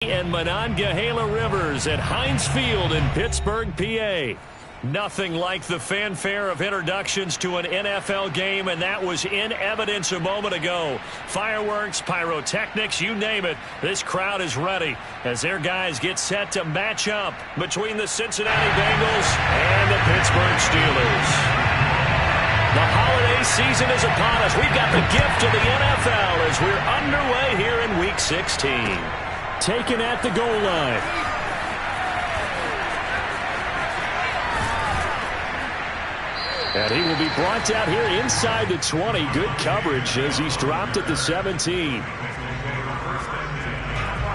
And Monongahela Rivers at Heinz Field in Pittsburgh, PA. Nothing like the fanfare of introductions to an NFL game, and that was in evidence a moment ago. Fireworks, pyrotechnics, you name it. This crowd is ready as their guys get set to match up between the Cincinnati Bengals and the Pittsburgh Steelers. The holiday season is upon us. We've got the gift of the NFL as we're underway here in Week 16. Taken at the goal line. And he will be brought out here inside the 20. Good coverage as he's dropped at the 17.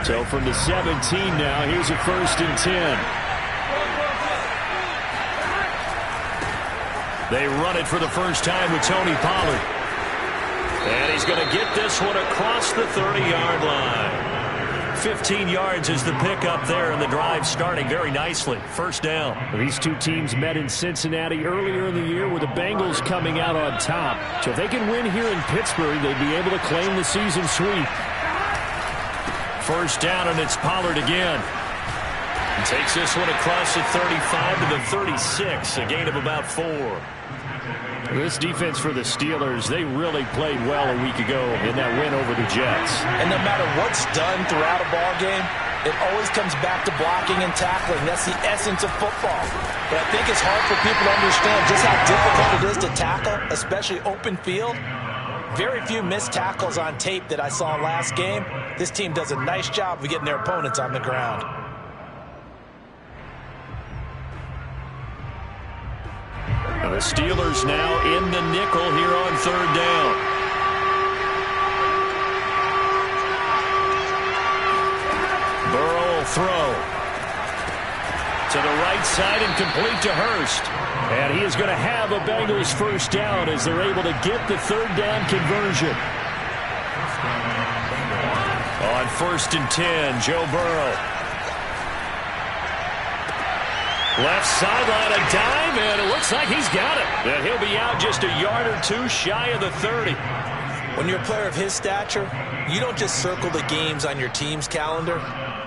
So from the 17 now, here's a 1st and 10. They run it for the first time with Tony Pollard. And he's going to get this one across the 30-yard line. 15 yards is the pickup there, and the drive starting very nicely. 1st down. These two teams met in Cincinnati earlier in the year with the Bengals coming out on top. So if they can win here in Pittsburgh, they'd be able to claim the season sweep. 1st down, and it's Pollard again. He takes this one across the 35 to the 36, a gain of about 4. This defense for the Steelers, they really played well a week ago in that win over the Jets. And no matter what's done throughout a ball game, it always comes back to blocking and tackling. That's the essence of football. But I think it's hard for people to understand just how difficult it is to tackle, especially open field. Very few missed tackles on tape that I saw last game. This team does a nice job of getting their opponents on the ground. The Steelers now in the nickel here on 3rd down. Burrow will throw to the right side and complete to Hurst. And he is going to have a Bengals 1st down as they're able to get the 3rd down conversion. On 1st and 10, Joe Burrow. Left sideline, a dive, and it looks like he's got it. And he'll be out just a yard or two shy of the 30. When you're a player of his stature, you don't just circle the games on your team's calendar.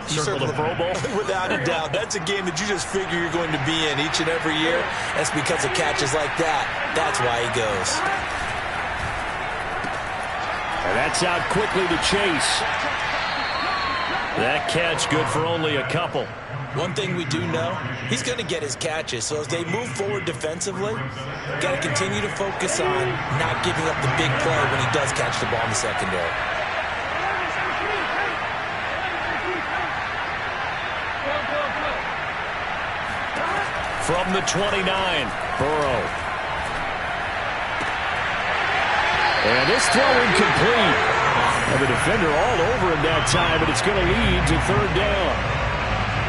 You circle the Pro Bowl? Without a doubt. That's a game that you just figure you're going to be in each and every year. That's because of catches like that. That's why he goes. And that's out quickly to Chase. That catch good for only a couple. One thing we do know, he's going to get his catches. So as they move forward defensively, got to continue to focus on not giving up the big play when he does catch the ball in the secondary. From the 29, Burrow. And this throw incomplete. And the defender all over him that time, but it's going to lead to 3rd down.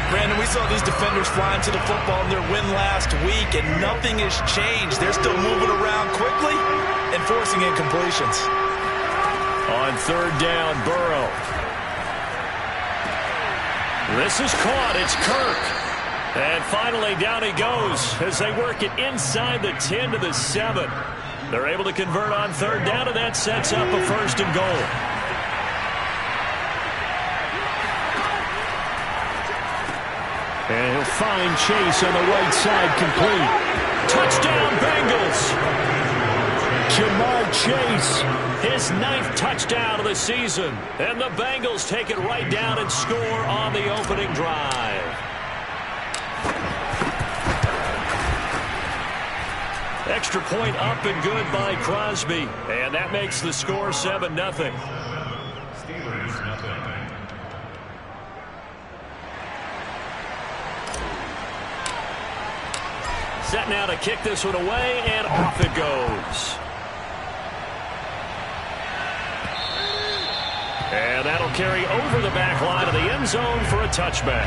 Brandon, we saw these defenders flying to the football in their win last week, and nothing has changed. They're still moving around quickly and forcing incompletions. On 3rd down, Burrow. This is caught. It's Kirk. And finally, down he goes as they work it inside the 10 to the 7. They're able to convert on 3rd down, and that sets up a 1st and goal. And he'll find Chase on the right side, complete. Touchdown, Bengals! Jamar Chase, his 9th touchdown of the season. And the Bengals take it right down and score on the opening drive. Extra point up and good by Crosby. And that makes the score 7-0. Steelers, nothing. Set now to kick this one away, and off it goes. And that'll carry over the back line of the end zone for a touchback.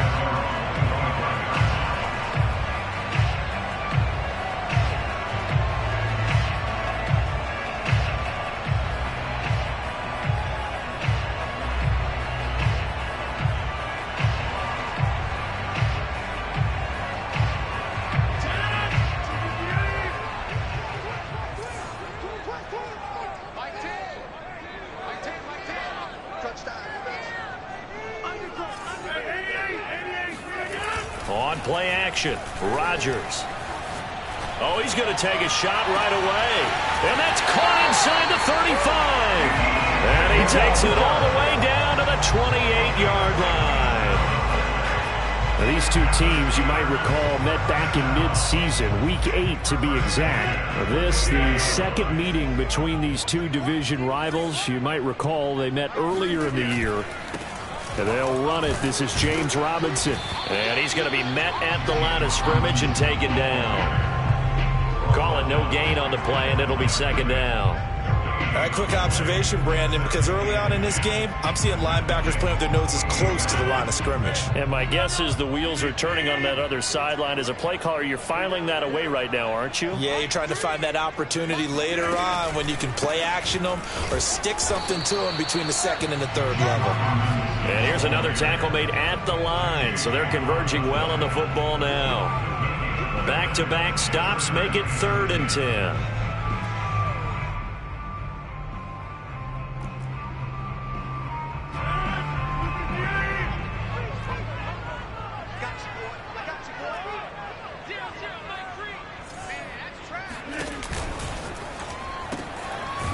On play action, Rodgers. Oh, he's going to take a shot right away. And that's caught inside the 35. And he takes it all the way down to the 28-yard line. Now, these two teams, you might recall, met back in mid-season, Week 8 to be exact. This, the second meeting between these two division rivals. You might recall they met earlier in the year. And they'll run it. This is James Robinson. And he's going to be met at the line of scrimmage and taken down. Calling no gain on the play, and it'll be second down. All right, quick observation, Brandon, because early on in this game, I'm seeing linebackers playing with their noses close to the line of scrimmage. And my guess is the wheels are turning on that other sideline. As a play caller, you're filing that away right now, aren't you? Yeah, you're trying to find that opportunity later on when you can play action them or stick something to them between the second and the third level. And here's another tackle made at the line, so they're converging well on the football now. Back-to-back stops make it 3rd and 10.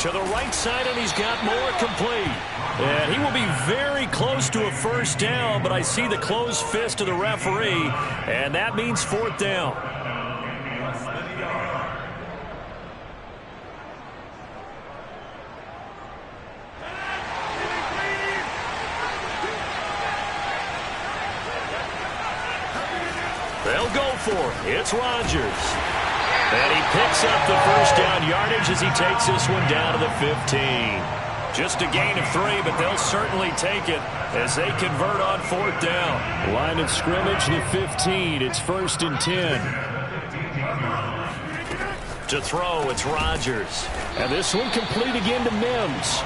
To the right side, and he's got more complete. And he will be very close to a first down, but I see the closed fist of the referee, and that means 4th down. They'll go for it. It's Rodgers. And he picks up the first down yardage as he takes this one down to the 15. Just a gain of 3, but they'll certainly take it as they convert on 4th down. Line of scrimmage, the 15. It's 1st and 10. To throw, it's Rodgers. And this one complete again to Mims.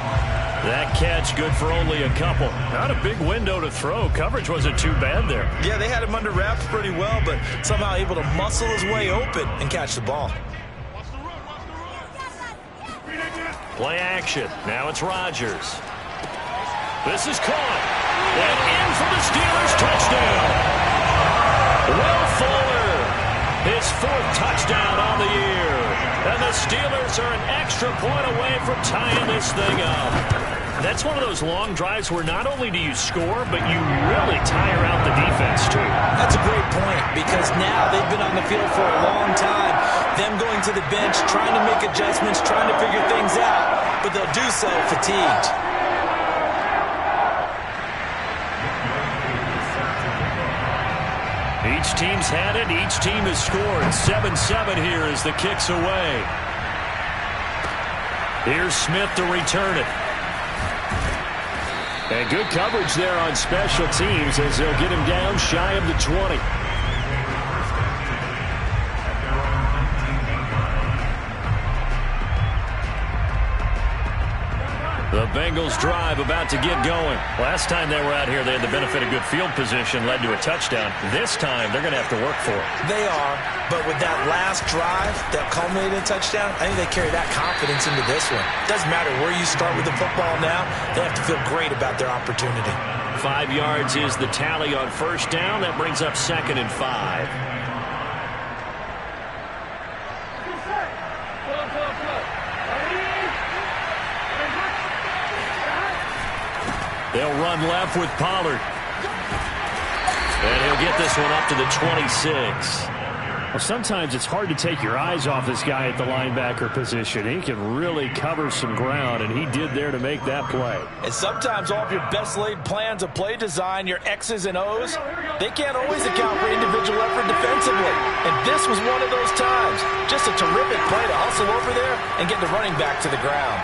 That catch good for only a couple. Not a big window to throw. Coverage wasn't too bad there. Yeah, they had him under wraps pretty well, but somehow able to muscle his way open and catch the ball. Play action. Now it's Rodgers. This is caught. And in for the Steelers touchdown. Will Fuller, his 4th touchdown on the year. And the Steelers are an extra point away from tying this thing up. That's one of those long drives where not only do you score, but you really tire out the defense, too. That's a great point, because now they've been on the field for a long time. Them going to the bench, trying to make adjustments, trying to figure things out, but they'll do so fatigued. Each team's had it. Each team has scored. 7-7 here as the kick's away. Here's Smith to return it. And good coverage there on special teams as they'll get him down shy of the 20. The Bengals drive about to get going. Last time they were out here, they had the benefit of good field position, led to a touchdown. This time, they're going to have to work for it. They are, but with that last drive that culminated in a touchdown, I think they carry that confidence into this one. Doesn't matter where you start with the football now, they have to feel great about their opportunity. 5 yards is the tally on first down. That brings up 2nd and 5. They'll run left with Pollard. And he'll get this one up to the 26. Well, sometimes it's hard to take your eyes off this guy at the linebacker position. He can really cover some ground, and he did there to make that play. And sometimes all of your best laid plans of play design, your X's and O's, they can't always account for individual effort defensively. And this was one of those times. Just a terrific play to hustle over there and get the running back to the ground.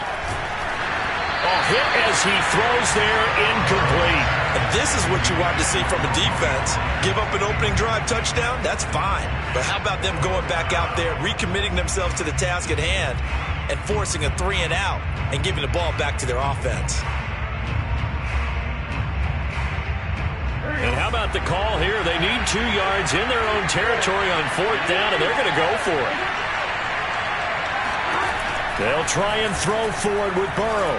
A hit as he throws there, incomplete. And this is what you want to see from a defense. Give up an opening drive touchdown, that's fine. But how about them going back out there, recommitting themselves to the task at hand, and forcing a 3 and out, and giving the ball back to their offense. And how about the call here? They need 2 yards in their own territory on 4th down, and they're going to go for it. They'll try and throw forward with Burrow.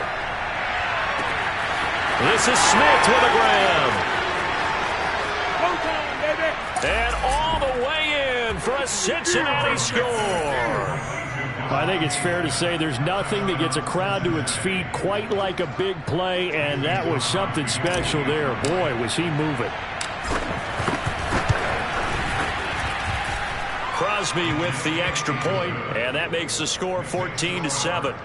This is Smith with a grab. And all the way in for a Cincinnati score. I think it's fair to say there's nothing that gets a crowd to its feet quite like a big play, and that was something special there. Boy, was he moving. Crosby with the extra point, and that makes the score 14-7.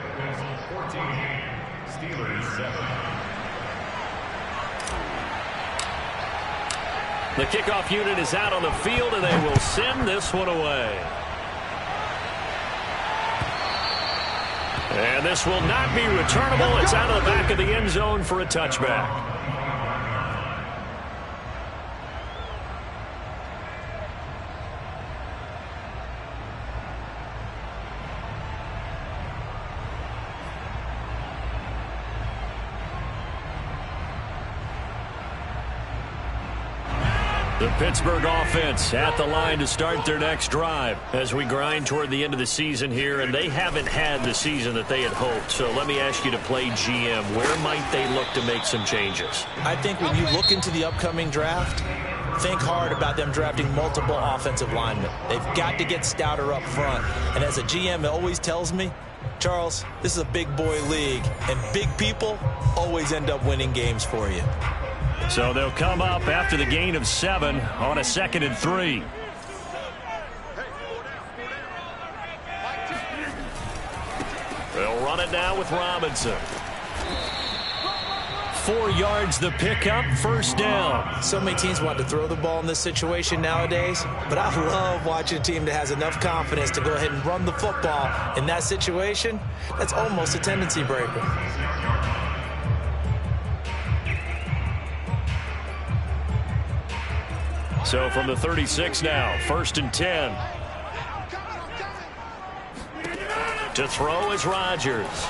The kickoff unit is out on the field, and they will send this one away. And this will not be returnable. It's out of the back of the end zone for a touchback. The Pittsburgh offense at the line to start their next drive as we grind toward the end of the season here, and they haven't had the season that they had hoped. So let me ask you to play GM. Where might they look to make some changes? I think when you look into the upcoming draft, think hard about them drafting multiple offensive linemen. They've got to get stouter up front. And as a GM, it always tells me, Charles, this is a big boy league, and big people always end up winning games for you. So they'll come up after the gain of 7 on a 2nd and 3. They'll run it now with Robinson. 4 yards the pickup, first down. So many teams want to throw the ball in this situation nowadays, but I love watching a team that has enough confidence to go ahead and run the football in that situation. That's almost a tendency breaker. So from the 36 now, 1st and 10. To throw is Rodgers.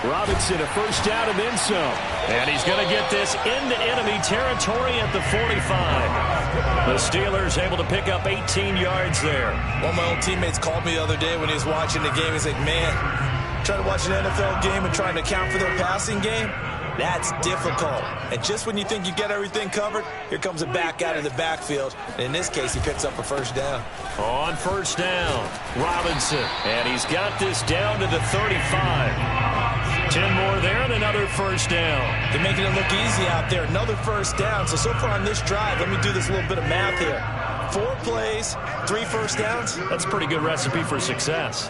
Robinson, a first down and then some. And he's going to get this into enemy territory at the 45. The Steelers able to pick up 18 yards there. One of my old teammates called me the other day when he was watching the game. He's like, man, trying to watch an NFL game and trying to account for their passing game, that's difficult. And just when you think you get everything covered, here comes a back out of the backfield. And in this case, he picks up a first down. On first down, Robinson. And he's got this down to the 35. 10 more there and another first down. They're making it look easy out there. Another first down. So far on this drive, let me do this little bit of math here. 4 plays, 3 first downs. That's a pretty good recipe for success.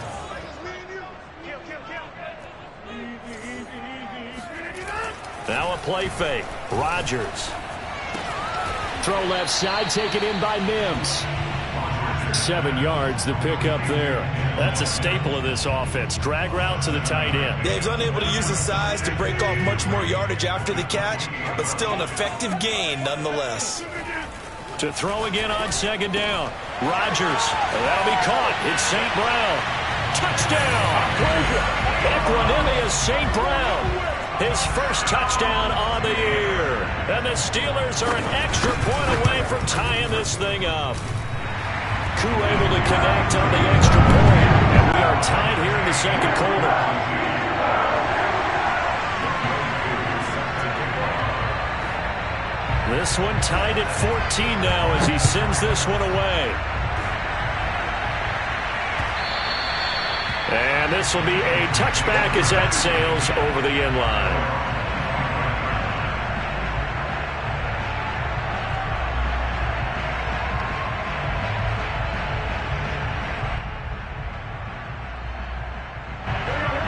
Now a play fake. Rodgers. Throw left side, taken in by Mims. 7 yards, the pickup there. That's a staple of this offense. Drag route to the tight end. Yeah, he's unable to use his size to break off much more yardage after the catch, but still an effective gain nonetheless. To throw again on 2nd down. Rodgers. That'll be caught. It's St. Brown. Touchdown! Equanimous St. Brown. His first touchdown on the year. And the Steelers are an extra point away from tying this thing up. Koo able to connect on the extra point. And we are tied here in the 2nd quarter. This one tied at 14 now as he sends this one away. And this will be a touchback as that sails over the end line.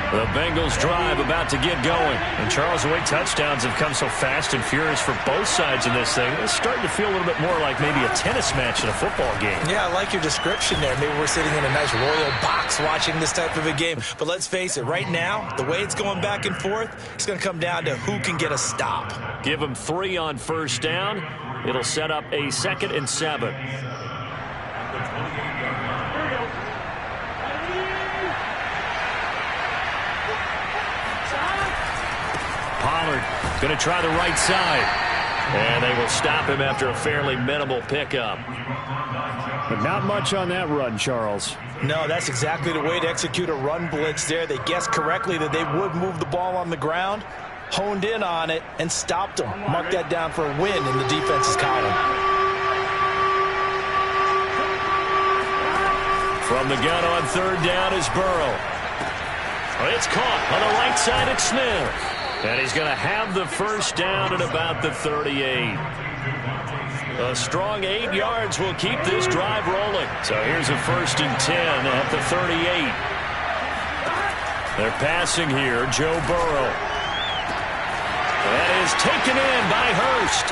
The Bengals drive about to get going. And Charles, the way touchdowns have come so fast and furious for both sides of this thing, it's starting to feel a little bit more like maybe a tennis match in a football game. Yeah, I like your description there. Maybe we're sitting in a nice royal box watching this type of a game. But let's face it, right now, the way it's going back and forth, it's going to come down to who can get a stop. Give them 3 on first down. It'll set up a 2nd and 7. Pollard going to try the right side. And they will stop him after a fairly minimal pickup. But not much on that run, Charles. No, that's exactly the way to execute a run blitz there. They guessed correctly that they would move the ball on the ground, honed in on it, and stopped them. Mark that down for a win in the defense's column. From the gun on third down is Burrow. It's caught on the right side. It's Smith. And he's going to have the first down at about the 38. A strong 8 yards will keep this drive rolling. So here's a 1st and 10 at the 38. They're passing here. Joe Burrow. That is taken in by Hurst.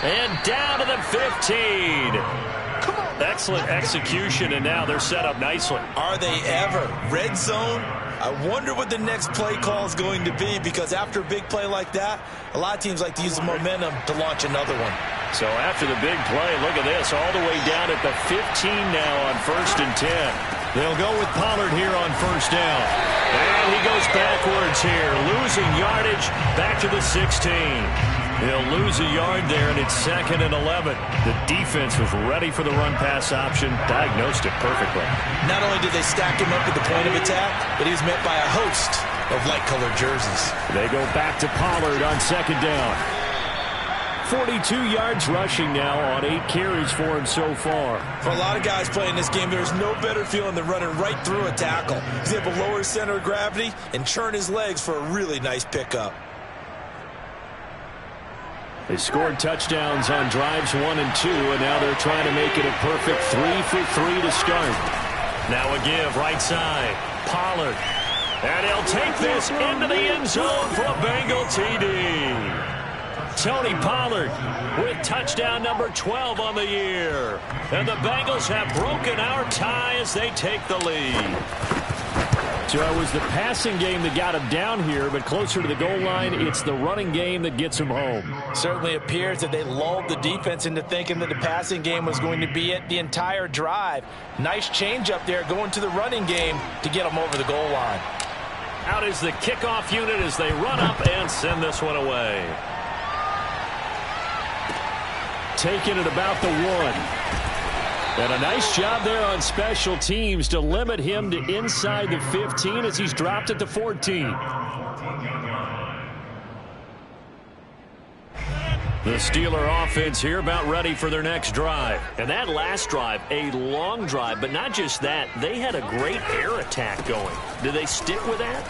And down to the 15. Excellent execution, and now they're set up nicely. Are they ever? Red zone? I wonder what the next play call is going to be, because after a big play like that, a lot of teams like to use the momentum to launch another one. So after the big play, look at this, all the way down at the 15 now on 1st and 10. They'll go with Pollard here on 1st down. And he goes backwards here, losing yardage back to the 16. He'll lose a yard there, and it's 2nd and 11. The defense was ready for the run-pass option, diagnosed it perfectly. Not only did they stack him up at the point of attack, but he was met by a host of light-colored jerseys. They go back to Pollard on 2nd down. 42 yards rushing now on 8 carries for him so far. For a lot of guys playing this game, there's no better feeling than running right through a tackle. He's able to lower his center of gravity and churn his legs for a really nice pickup. They scored touchdowns on drives 1 and 2, and now they're trying to make it a perfect 3 for 3 to start. Now a give right side. Pollard. And he'll take this into the end zone for a Bengal TD. Tony Pollard with touchdown number 12 on the year. And the Bengals have broken our tie as they take the lead. So it was the passing game that got him down here, but closer to the goal line, it's the running game that gets him home. Certainly appears that they lulled the defense into thinking that the passing game was going to be it the entire drive. Nice change up there going to the running game to get them over the goal line. Out is the kickoff unit as they run up and send this one away. Taking it about the 1. And a nice job there on special teams to limit him to inside the 15 as he's dropped at the 14. The Steeler offense here about ready for their next drive. And that last drive, a long drive, but not just that, they had a great air attack going. Do they stick with that?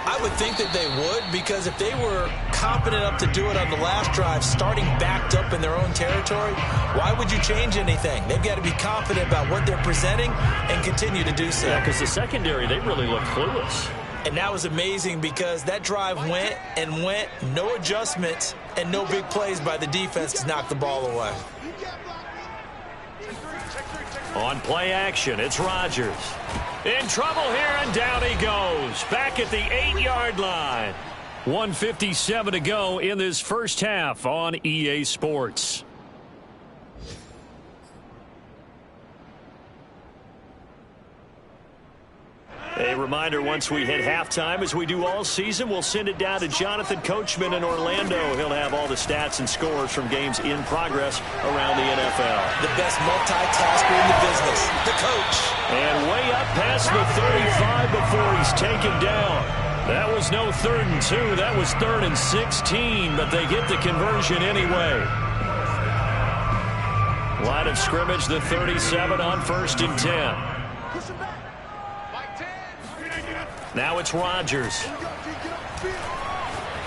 I would think that they would, because if they were confident enough to do it on the last drive, starting backed up in their own territory, why would you change anything? They've got to be confident about what they're presenting and continue to do so. Yeah, because the secondary, they really look clueless. And that was amazing because that drive went and went, no adjustments and no big plays by the defense to knock the ball away. On play action, it's Rodgers. In trouble here, and down he goes. Back at the 8-yard line. 1:57 to go in this first half on EA Sports. A reminder, once we hit halftime, as we do all season, we'll send it down to Jonathan Coachman in Orlando. He'll have all the stats and scores from games in progress around the NFL. The best multitasker in the business, the coach. And way up past the 35 before he's taken down. That was no 3rd and 2. That was 3rd and 16, but they get the conversion anyway. Line of scrimmage, the 37 on 1st and 10. Now it's Rodgers.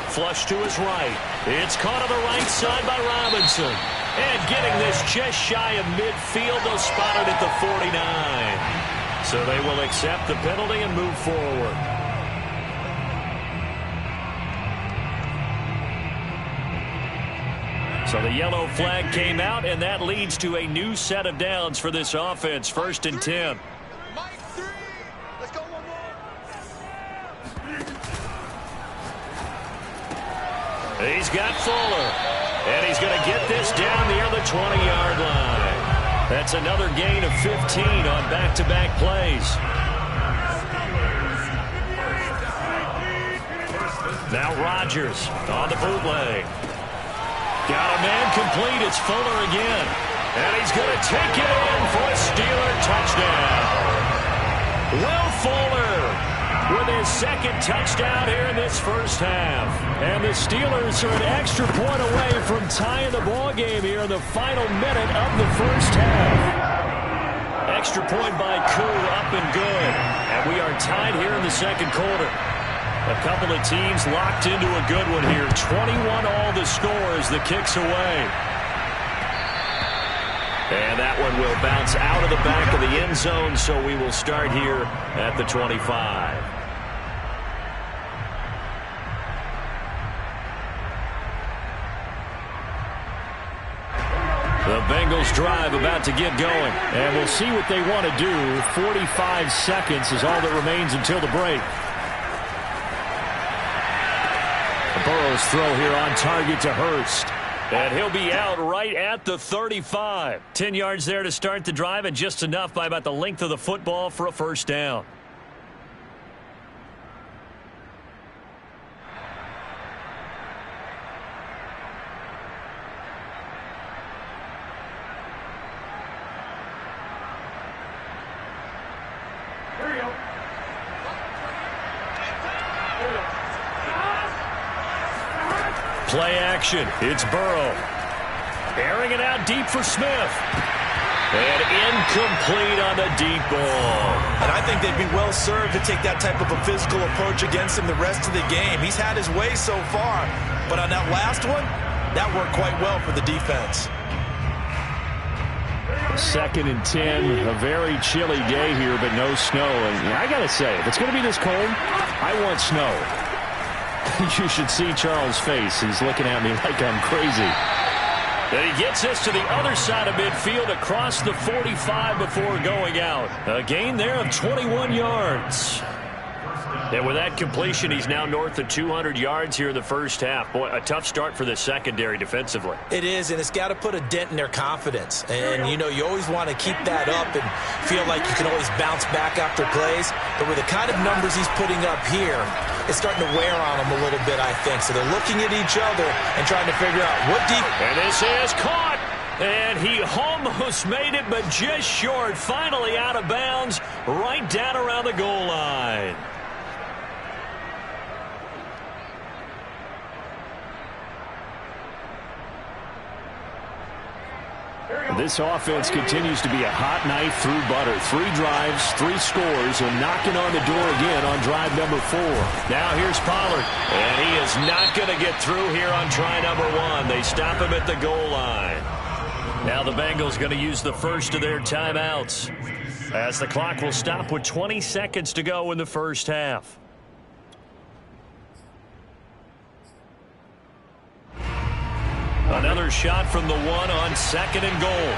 Flush to his right. It's caught on the right side by Robinson. And getting this just shy of midfield, they'll spot it at the 49. So they will accept the penalty and move forward. So the yellow flag came out, and that leads to a new set of downs for this offense. 1st and 10. He's got Fuller, and he's going to get this down near the 20-yard line. That's another gain of 15 on back-to-back plays. Now Rodgers on the bootleg. Got a man complete. It's Fuller again. And he's going to take it in for a Steeler touchdown. Will Fuller with his 2nd touchdown here in this first half. And the Steelers are an extra point away from tying the ball game here in the final minute of the first half. extra point by Koo, up and good. And we are tied here in the second quarter. A couple of teams locked into a good one here. 21 all the score as the kick's away. And that one will bounce out of the back of the end zone, so we will start here at the 25. The Bengals drive about to get going. And we'll see what they want to do. 45 seconds is all that remains until the break. Burrow's throw here on target to Hurst. And he'll be out right at the 35. 10 yards there to start the drive, and just enough by about the length of the football for a first down. Play action. It's Burrow. Airing it out deep for Smith. And incomplete on the deep ball. And I think they'd be well served to take that type of a physical approach against him the rest of the game. He's had his way so far. But on that last one, that worked quite well for the defense. 2nd and 10. A very chilly day here, but no snow. And I got to say, if it's going to be this cold, I want snow. You should see Charles' face. He's looking at me like I'm crazy. And he gets us to the other side of midfield across the 45 before going out. A gain there of 21 yards. And with that completion, he's now north of 200 yards here in the first half. Boy, a tough start for the secondary defensively. It is, and it's got to put a dent in their confidence. And, you know, you always want to keep that up and feel like you can always bounce back after plays. But with the kind of numbers he's putting up here, it's starting to wear on them a little bit, I think. So they're looking at each other and trying to figure out what deep. And this is caught. And he almost made it, but just short. Finally out of bounds, right down around the goal line. This offense continues to be a hot knife through butter. 3 drives, 3 scores, and knocking on the door again on drive number 4. Now here's Pollard, and he is not going to get through here on try number 1. They stop him at the goal line. Now the Bengals going to use the first of their timeouts, as the clock will stop with 20 seconds to go in the first half. Another shot from the 1 on 2nd and goal.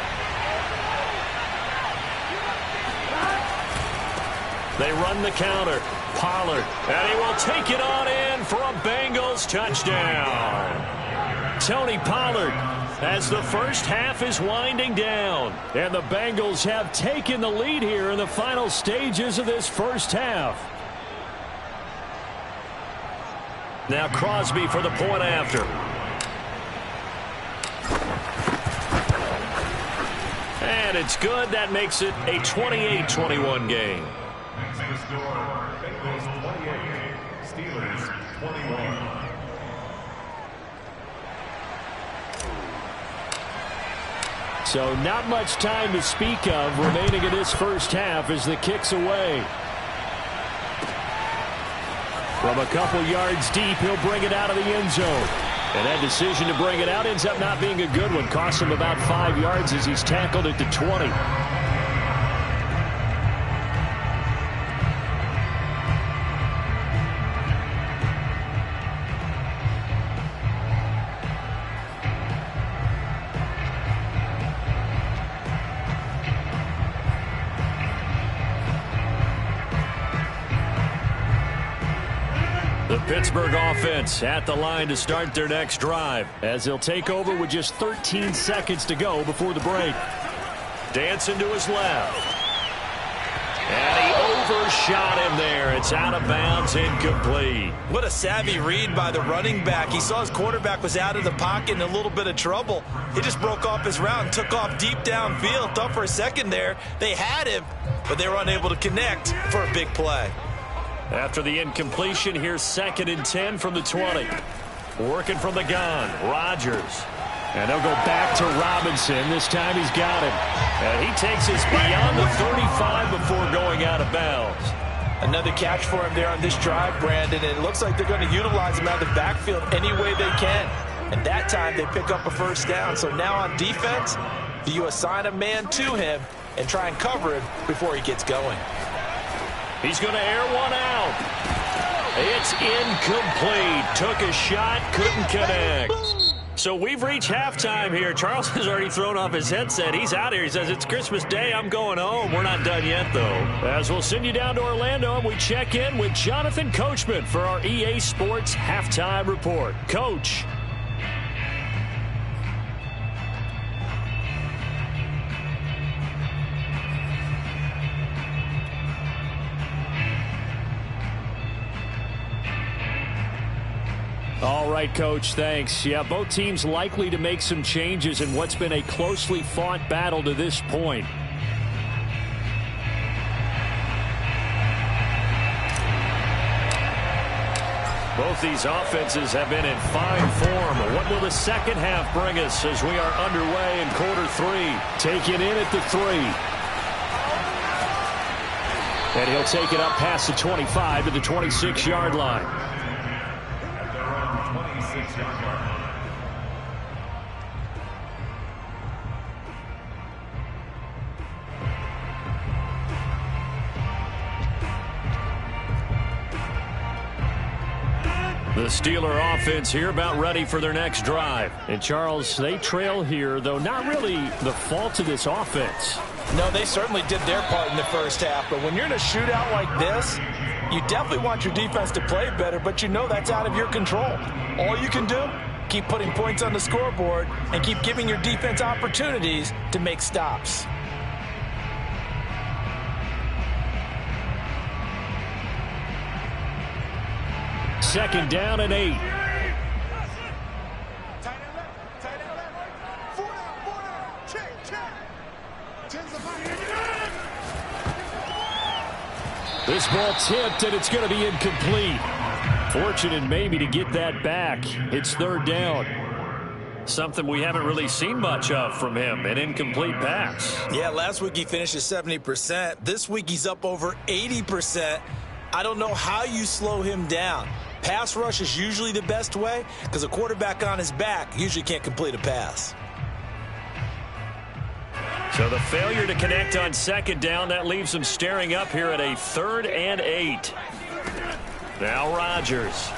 They run the counter. Pollard, and he will take it on in for a Bengals touchdown. Tony Pollard, as the first half is winding down. And the Bengals have taken the lead here in the final stages of this first half. Now Crosby for the point after. And it's good. That makes it a 28-21 game. So not much time to speak of remaining in this first half as the kick's away. From a couple yards deep, he'll bring it out of the end zone. And that decision to bring it out ends up not being a good one. Costs him about 5 yards as he's tackled at the 20. The Pittsburgh offense at the line to start their next drive, as they'll take over with just 13 seconds to go before the break. Dancing to his left. And he overshot him there. It's out of bounds, incomplete. What a savvy read by the running back. He saw his quarterback was out of the pocket in a little bit of trouble. He just broke off his route and took off deep downfield. Thought for a second there they had him, but they were unable to connect for a big play. After the incompletion, here's 2nd and 10 from the 20. Working from the gun, Rodgers. And they'll go back to Robinson. This time he's got him. And he takes us beyond the 35 before going out of bounds. Another catch for him there on this drive, Brandon. And it looks like they're going to utilize him out of the backfield any way they can. And that time they pick up a first down. So now on defense, do you assign a man to him and try and cover him before he gets going? He's going to air one out. It's incomplete. Took a shot, couldn't connect. So we've reached halftime here. Charles has already thrown off his headset. He's out here. He says, it's Christmas Day. I'm going home. We're not done yet, though. As we'll send you down to Orlando, and we check in with Jonathan Coachman for our EA Sports Halftime Report. Coach. All right, Coach, thanks. Yeah, both teams likely to make some changes in what's been a closely fought battle to this point. Both these offenses have been in fine form. What will the second half bring us as we are underway in quarter three? Taken in at the 3. And he'll take it up past the 25 to the 26-yard line. The Steeler offense here about ready for their next drive. And, Charles, they trail here, though not really the fault of this offense. No, they certainly did their part in the first half. But when you're in a shootout like this, you definitely want your defense to play better, but you know that's out of your control. All you can do, keep putting points on the scoreboard and keep giving your defense opportunities to make stops. Second down and 8. This ball tipped, and it's going to be incomplete. Fortunate maybe to get that back. It's third down. Something we haven't really seen much of from him, an incomplete pass. Yeah, last week he finished at 70%. This week he's up over 80%. I don't know how you slow him down. Pass rush is usually the best way because a quarterback on his back usually can't complete a pass. So the failure to connect on second down, that leaves him staring up here at a 3rd and 8. Now Rodgers.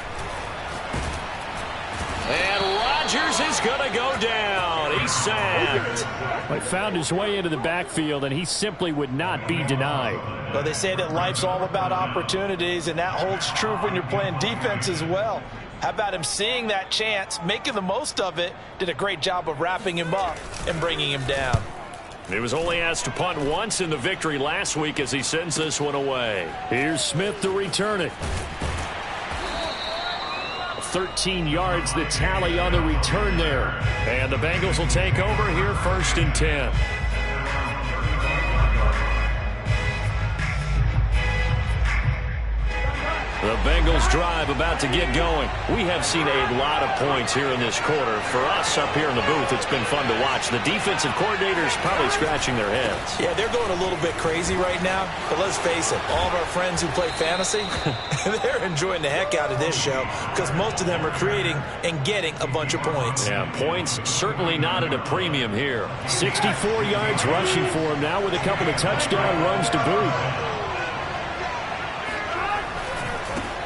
And Rodgers is going to go down. He's sacked. He found his way into the backfield, and he simply would not be denied. Well, they say that life's all about opportunities, and that holds true when you're playing defense as well. How about him seeing that chance, making the most of it, did a great job of wrapping him up and bringing him down. He was only asked to punt once in the victory last week as he sends this one away. Here's Smith to return it. 13 yards, the tally on the return there. And the Bengals will take over here 1st and 10. The Bengals drive about to get going. We have seen a lot of points here in this quarter. For us up here in the booth, it's been fun to watch. The defensive coordinators probably scratching their heads. Yeah, they're going a little bit crazy right now. But let's face it, all of our friends who play fantasy, they're enjoying the heck out of this show because most of them are creating and getting a bunch of points. Yeah, points certainly not at a premium here. 64 yards rushing for him now with a couple of touchdown runs to boot.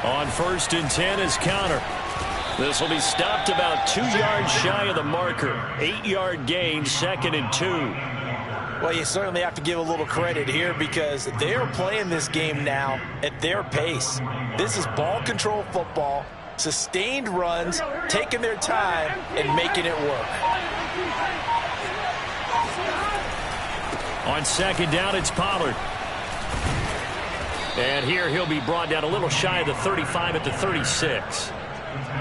On 1st and 10 is Counter. This will be stopped about 2 yards shy of the marker. 8-yard gain, 2nd and 2. Well, you certainly have to give a little credit here because they are playing this game now at their pace. This is ball control football, sustained runs, taking their time and making it work. On second down, it's Pollard. And here he'll be brought down a little shy of the 35 at the 36.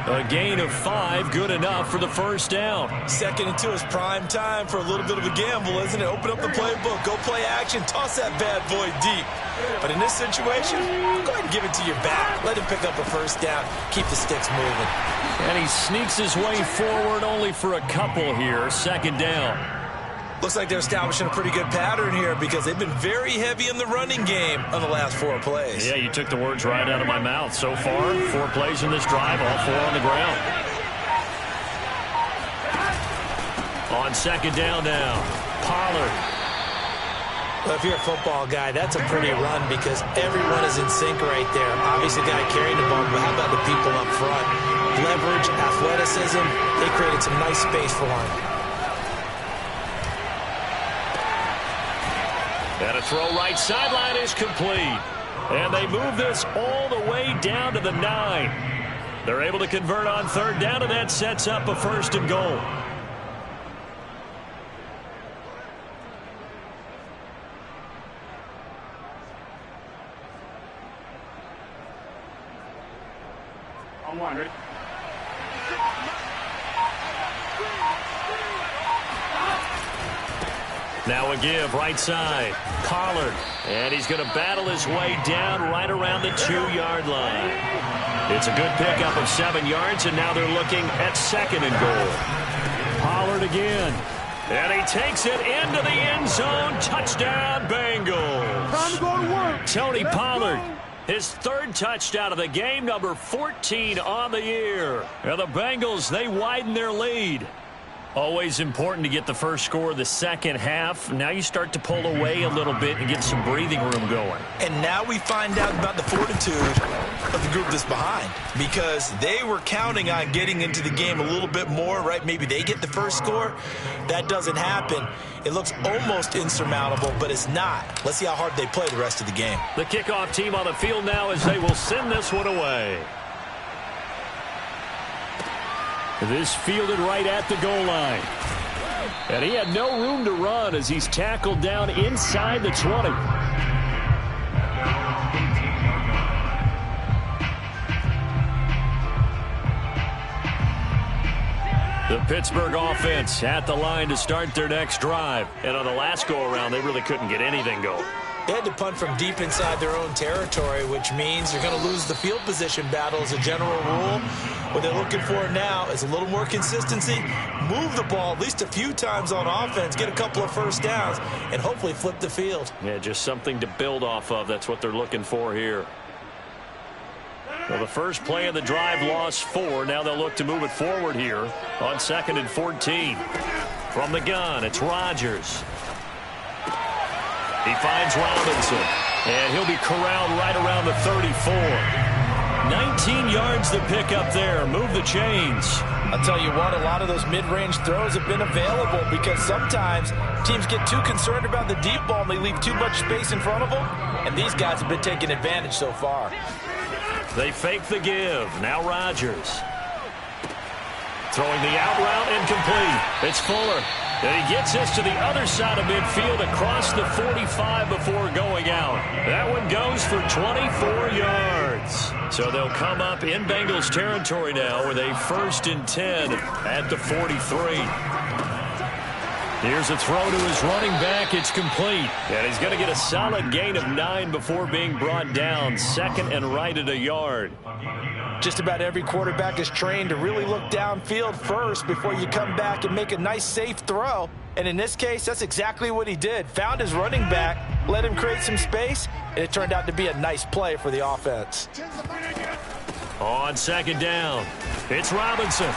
A gain of 5, good enough for the first down. 2nd and 2 is prime time for a little bit of a gamble, isn't it? Open up the playbook, go play action, toss that bad boy deep. But in this situation, go ahead and give it to your back. Let him pick up a first down. Keep the sticks moving. And he sneaks his way forward only for a couple here. 2nd down. Looks like they're establishing a pretty good pattern here because they've been very heavy in the running game on the last 4 plays. Yeah, you took the words right out of my mouth. So far, 4 plays in this drive, all 4 on the ground. On 2nd down now, Pollard. Well, if you're a football guy, that's a pretty run because everyone is in sync right there. Obviously, the guy carrying the ball, but how about the people up front? Leverage, athleticism, they created some nice space for him. And a throw right sideline is complete. And they move this all the way down to the 9. They're able to convert on 3rd down, and that sets up a 1st and goal. I'm wondering. Now a give, right side. Pollard. And he's going to battle his way down right around the 2-yard line. It's a good pickup of 7 yards, and now they're looking at 2nd and goal. Pollard again. And he takes it into the end zone. Touchdown, Bengals. Time to go to work. Tony Pollard. His 3rd touchdown of the game, number 14 on the year. And the Bengals, they widen their lead. Always important to get the first score of the second half. Now you start to pull away a little bit and get some breathing room going. And now we find out about the fortitude of the group that's behind because they were counting on getting into the game a little bit more, right? Maybe they get the first score. That doesn't happen. It looks almost insurmountable, but it's not. Let's see how hard they play the rest of the game. The kickoff team on the field now as they will send this one away. This fielded right at the goal line. And he had no room to run as he's tackled down inside the 20. The Pittsburgh offense at the line to start their next drive. And on the last go-around, they really couldn't get anything going. They had to punt from deep inside their own territory, which means you're going to lose the field position battle as a general rule. What they're looking for now is a little more consistency, move the ball at least a few times on offense, get a couple of first downs, and hopefully flip the field. Yeah, just something to build off of. That's what they're looking for here. Well, the first play of the drive lost 4. Now they'll look to move it forward here on 2nd and 14. From the gun, it's Rodgers. He finds Robinson, and he'll be corralled right around the 34. 19 yards to pick up there. Move the chains. I'll tell you what, a lot of those mid-range throws have been available because sometimes teams get too concerned about the deep ball and they leave too much space in front of them, and these guys have been taking advantage so far. They fake the give. Now Rodgers. Throwing the out route incomplete. It's Fuller. And he gets this to the other side of midfield across the 45 before going out. That one goes for 24 yards. So they'll come up in Bengals territory now with a 1st and 10 at the 43. Here's a throw to his running back. It's complete. And he's going to get a solid gain of 9 before being brought down. 2nd and right at a yard. Just about every quarterback is trained to really look downfield first before you come back and make a nice, safe throw. And in this case, that's exactly what he did. Found his running back, let him create some space, and it turned out to be a nice play for the offense. On 2nd down, it's Robinson.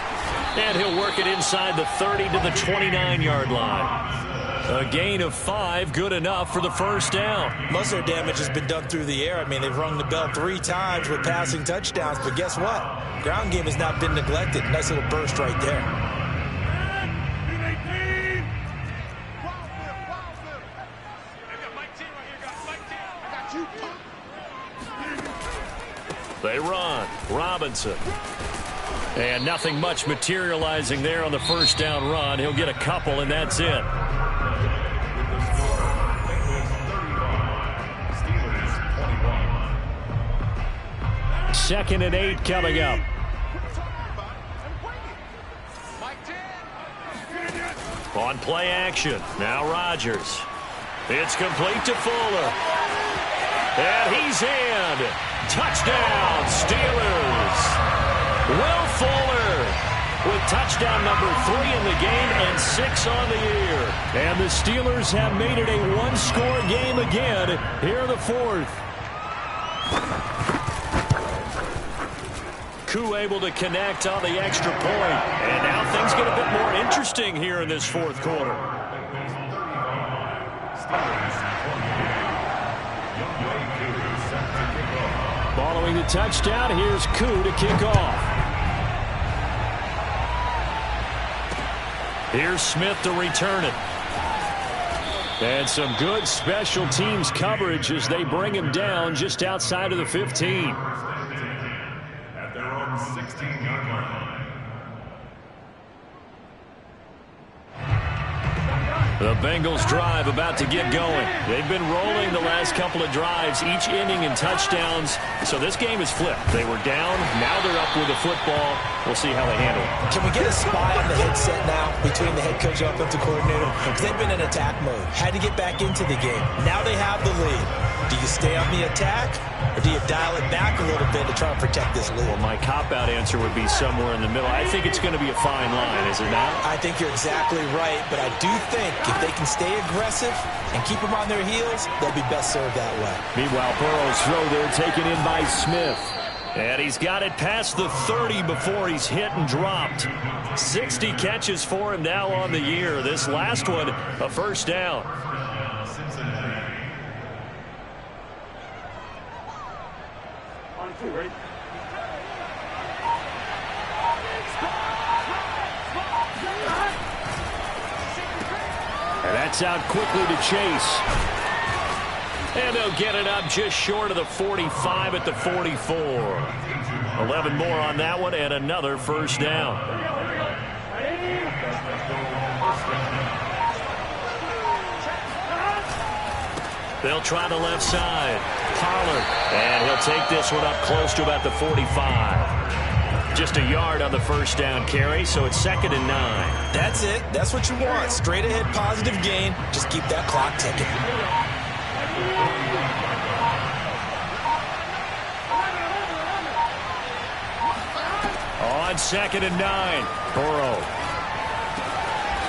And he'll work it inside the 30 to the 29-yard line. A gain of 5, good enough for the first down. Most of their damage has been done through the air. I mean, they've rung the bell 3 times with passing touchdowns, but guess what? Ground game has not been neglected. Nice little burst right there. They run. Robinson. And nothing much materializing there on the first down run. He'll get a couple, and that's it. Second and 8 coming up. On play action, now Rodgers. It's complete to Fuller. And he's in. Touchdown, Steelers. Will Fuller with touchdown number 3 in the game and 6 on the year. And the Steelers have made it a one-score game again here in the fourth. Koo able to connect on the extra point. And now things get a bit more interesting here in this fourth quarter. Following the touchdown, here's Koo to kick off. Here's Smith to return it. And some good special teams coverage as they bring him down just outside of the 15. At their own 16-yard line. The Bengals drive about to get going. They've been rolling the last couple of drives, each ending in touchdowns. So this game is flipped. They were down. Now they're up with the football. We'll see how they handle it. Can we get a spy on the headset now between the head coach and offensive coordinator? Because they've been in attack mode. Had to get back into the game. Now they have the lead. Do you stay on the attack, or do you dial it back a little bit to try and protect this lead? Well, my cop-out answer would be somewhere in the middle. I think it's going to be a fine line, is it not? I think you're exactly right, but I do think if they can stay aggressive and keep them on their heels, they'll be best served that way. Meanwhile, Burrow's throw there taken in by Smith. And he's got it past the 30 before he's hit and dropped. 60 catches for him now on the year. This last one, a first down. And that's out quickly to Chase. And they'll get it up just short of the 45 at the 44. 11 more on that one and another first down. They'll try the left side. Pollard. And he'll take this one up close to about the 45. Just a yard on the first down carry, so it's 2nd and 9. That's it. That's what you want. Straight ahead positive gain. Just keep that clock ticking. On 2nd and 9, Burrow.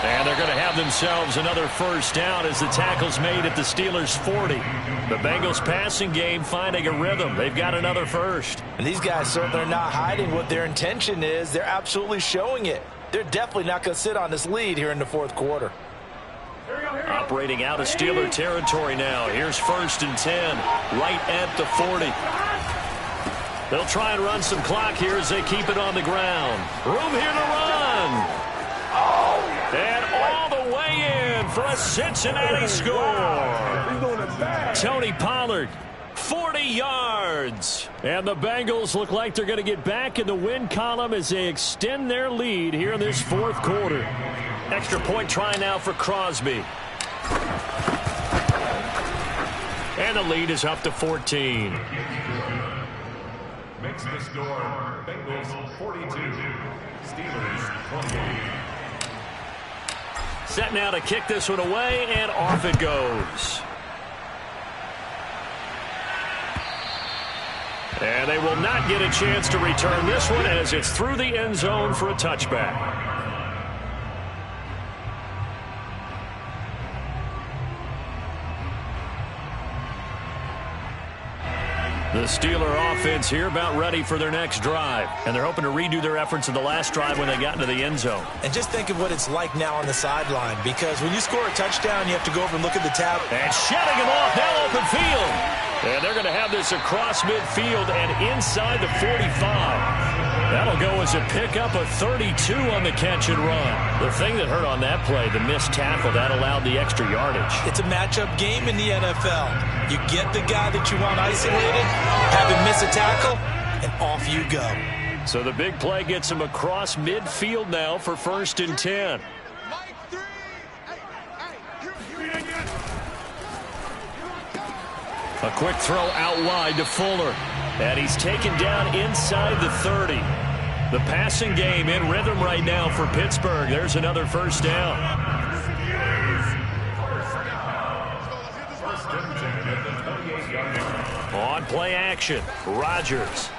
And they're going to have themselves another first down as the tackle's made at the Steelers' 40. The Bengals passing game finding a rhythm. They've got another first. And these guys certainly are not hiding what their intention is. They're absolutely showing it. They're definitely not going to sit on this lead here in the fourth quarter. Operating out of Steeler territory now. Here's 1st and 10, right at the 40. They'll try and run some clock here as they keep it on the ground. Room here to run. And all the way in for a Cincinnati score. Tony Pollard, 40 yards. And the Bengals look like they're going to get back in the win column as they extend their lead here in this fourth quarter. Extra point try now for Crosby. And the lead is up to 14. Makes the score Bengals 42, Steelers 28. Set now to kick this one away, and off it goes. And they will not get a chance to return this one as it's through the end zone for a touchback. The Steeler offense here about ready for their next drive. And they're hoping to redo their efforts in the last drive when they got into the end zone. And just think of what it's like now on the sideline, because when you score a touchdown, you have to go over and look at the tab. And shedding him off, now open field. And they're going to have this across midfield and inside the 45. That'll go as a pickup of 32 on the catch and run. The thing that hurt on that play, the missed tackle, that allowed the extra yardage. It's a matchup game in the NFL. You get the guy that you want isolated, have him miss a tackle, and off you go. So the big play gets him across midfield now for 1st and 10. A quick throw out wide to Fuller. And he's taken down inside the 30. The passing game in rhythm right now for Pittsburgh. There's another first down. protection. Rodgers.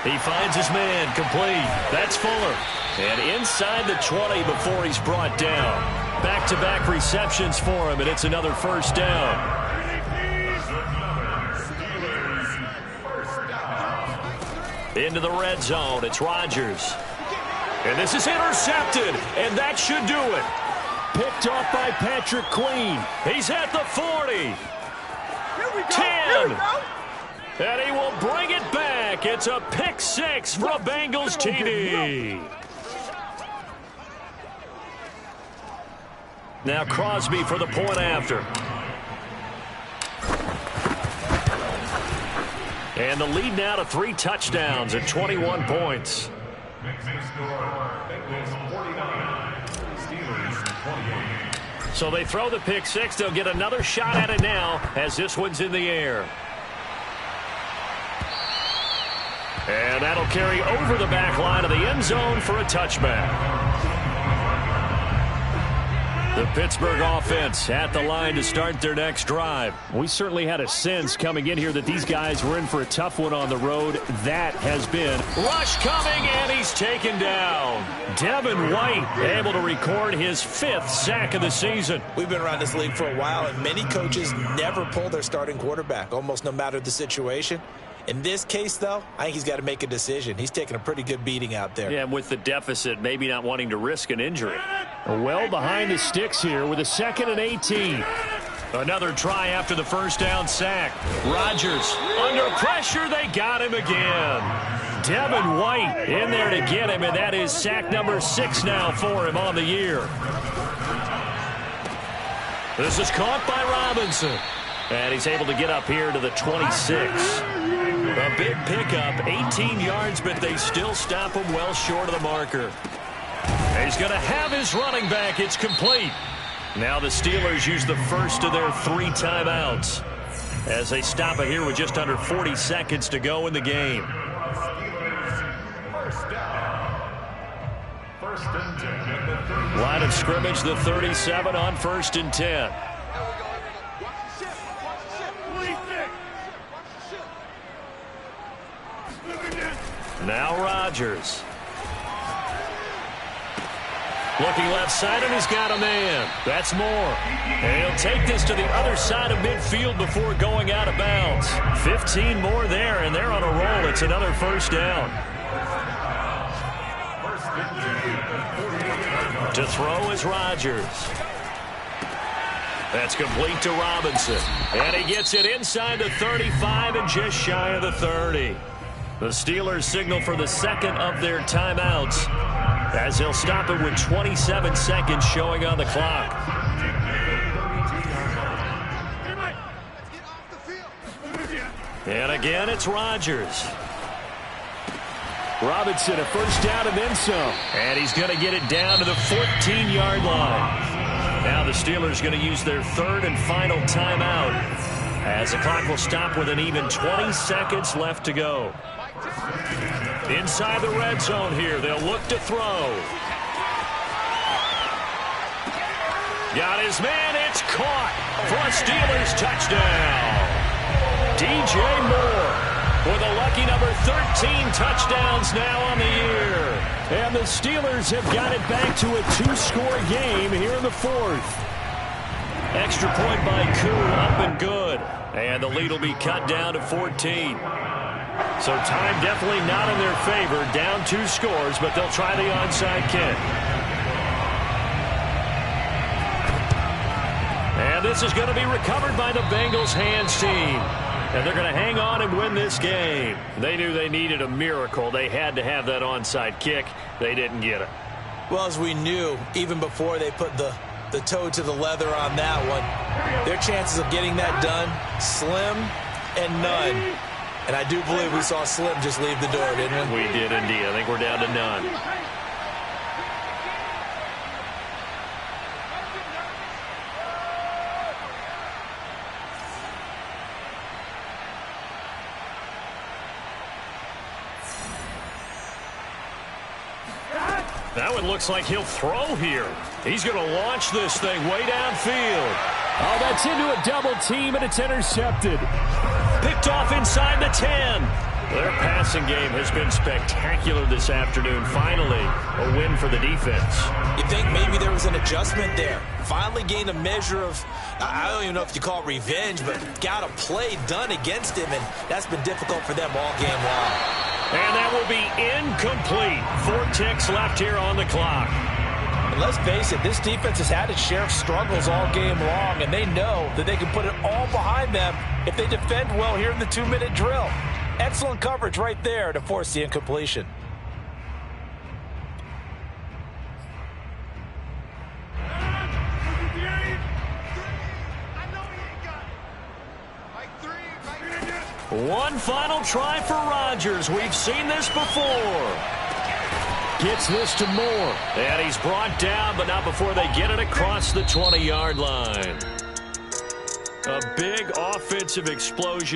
He finds his man, complete. That's Fuller. And inside the 20 before he's brought down. Back-to-back receptions for him, and it's another first down. Into the red zone, it's Rodgers. And this is intercepted, and that should do it. Picked off by Patrick Queen. He's at the 40. 10. And he will bring it back. It's a pick six for a Bengals TD. Now Crosby for the point after. And the lead now to 3 touchdowns and 21 points. Next score, Bengals 49, Steelers 28. So they throw the pick six. They'll get another shot at it now as this one's in the air. And that'll carry over the back line of the end zone for a touchback. The Pittsburgh offense at the line to start their next drive. We certainly had a sense coming in here that these guys were in for a tough one on the road. That has been. Rush coming, and he's taken down. Devin White able to record his 5th sack of the season. We've been around this league for a while, and many coaches never pull their starting quarterback, almost no matter the situation. In this case, though, I think he's got to make a decision. He's taking a pretty good beating out there. Yeah, with the deficit, maybe not wanting to risk an injury. Well behind the sticks here with a 2nd and 18. Another try after the first down sack. Rodgers under pressure. They got him again. Devin White in there to get him, and that is sack number 6 now for him on the year. This is caught by Robinson. And he's able to get up here to the 26. A big pickup, 18 yards, but they still stop him well short of the marker. He's going to have his running back. It's complete. Now the Steelers use the first of their 3 timeouts as they stop it here with just under 40 seconds to go in the game. First and 10. Line of scrimmage, the 37 on 1st and 10. Now Rodgers. Looking left side, and he's got a man. That's Moore. And he'll take this to the other side of midfield before going out of bounds. 15 more there, and they're on a roll. It's another first down. To throw is Rodgers. That's complete to Robinson. And he gets it inside the 35 and just shy of the 30. The Steelers signal for the second of their timeouts as they'll stop it with 27 seconds showing on the clock. And again, it's Rodgers. Robinson, a first down and then some. And he's going to get it down to the 14-yard line. Now the Steelers going to use their 3rd and final timeout as the clock will stop with an even 20 seconds left to go. Inside the red zone here, they'll look to throw. Got his man, it's caught for a Steelers touchdown. DJ Moore with a lucky number 13 touchdowns now on the year. And the Steelers have got it back to a 2-score game here in the 4th. Extra point by Koo, up and good. And the lead will be cut down to 14. So time definitely not in their favor. Down 2 scores, but they'll try the onside kick. And this is going to be recovered by the Bengals hands team. And they're going to hang on and win this game. They knew they needed a miracle. They had to have that onside kick. They didn't get it. Well, as we knew, even before they put the toe to the leather on that one, their chances of getting that done, slim and none. And I do believe we saw Slim just leave the door, didn't we? We did indeed. I think we're down to none. That one looks like he'll throw here. He's going to launch this thing way downfield. Oh, that's into a double team, and it's intercepted. picked off inside the 10. Their passing game has been spectacular this afternoon. Finally, a win for the defense. You think maybe there was an adjustment there? Finally gained a measure of, I don't even know if you call it revenge, but got a play done against him, and that's been difficult for them all game long. And that will be incomplete. 4 ticks left here on the clock. And let's face it, this defense has had its share of struggles all game long, and they know that they can put it all behind them if they defend well here in the 2-minute drill. Excellent coverage right there to force the incompletion. One final try for Rodgers. We've seen this before. Gets this to Moore. And he's brought down, but not before they get it across the 20-yard line. A big offensive explosion.